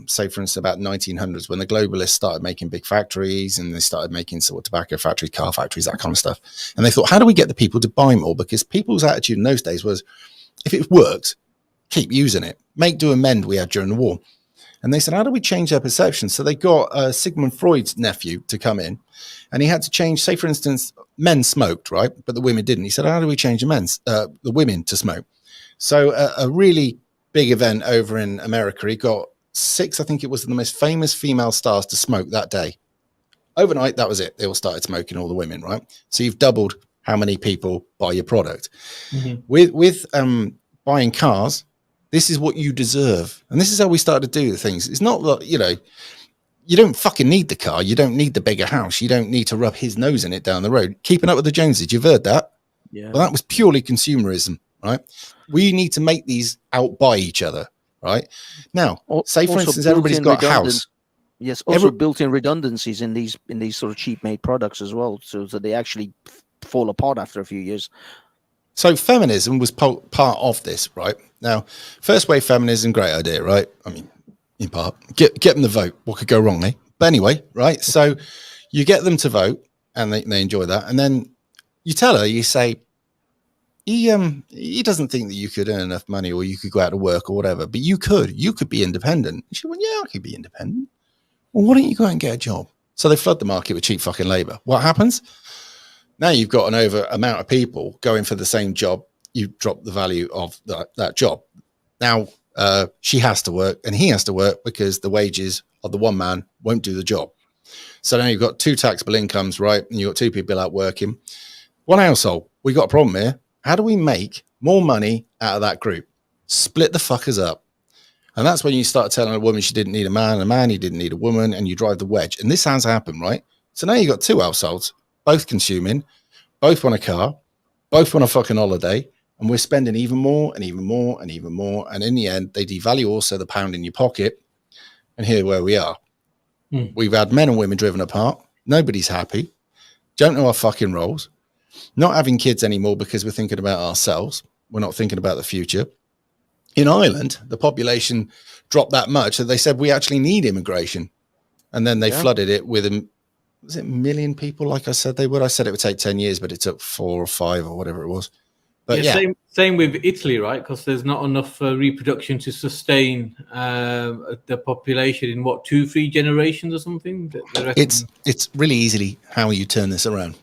say, for instance, about 1900s, when the globalists started making big factories and they started making sort of tobacco factories, car factories, that kind of stuff. And they thought, how do we get the people to buy more? Because people's attitude in those days was, if it works, keep using it. Make, do, amend we had during the war. And they said, how do we change their perception? So they got Sigmund Freud's nephew to come in, and he had to change, say, for instance, men smoked, right? But the women didn't. He said, how do we change the women to smoke? So a really big event over in America, he got 6, I think it was, the most famous female stars to smoke that day. Overnight, that was it. They all started smoking, all the women, right? So you've doubled how many people buy your product. Mm-hmm. With buying cars, this is what you deserve. And this is how we started to do the things. It's not that, you know, you don't fucking need the car. You don't need the bigger house. You don't need to rub his nose in it down the road. Keeping up with the Joneses, you've heard that? Yeah. Well, that was purely consumerism, right? We need to make these outbuy each other, right? Now, say, for instance, everybody's got a house. Yes, also built-in redundancies in these sort of cheap-made products as well, so that they actually fall apart after a few years. So feminism was part of this, right? Now, first wave feminism, great idea, right? I mean, in part, get them to vote. What could go wrong, eh? But anyway, right? So you get them to vote, and they enjoy that, and then you tell her, you say, he doesn't think that you could earn enough money, or you could go out to work or whatever, but you could be independent. She went, yeah, I could be independent. Well, why don't you go out and get a job? So they flood the market with cheap fucking labor. What happens? Now you've got an over amount of people going for the same job. You drop the value of that job. Now she has to work and he has to work because the wages of the one man won't do the job. So now you've got 2 taxable incomes, right? And you've got 2 people out working. One household. We got a problem here. How do we make more money out of that group? Split the fuckers up. And that's when you start telling a woman she didn't need a man, and a man he didn't need a woman, and you drive the wedge. And this has happened, right? So now you've got 2 households, both consuming, both want a car, both want a fucking holiday, and we're spending even more and even more and even more. And in the end, they devalue also the pound in your pocket. And here where we are. We've had men and women driven apart. Nobody's happy. Don't know our fucking roles. Not having kids anymore because we're thinking about ourselves. We're not thinking about the future. In Ireland, the population dropped that much that they said we actually need immigration. And then they flooded it with, was it 1 million people? Like I said, they would. I said it would take 10 years, but it took 4 or 5 or whatever it was. But Same with Italy, right? Because there's not enough reproduction to sustain the population in 2-3 generations or something. It's really easily how you turn this around.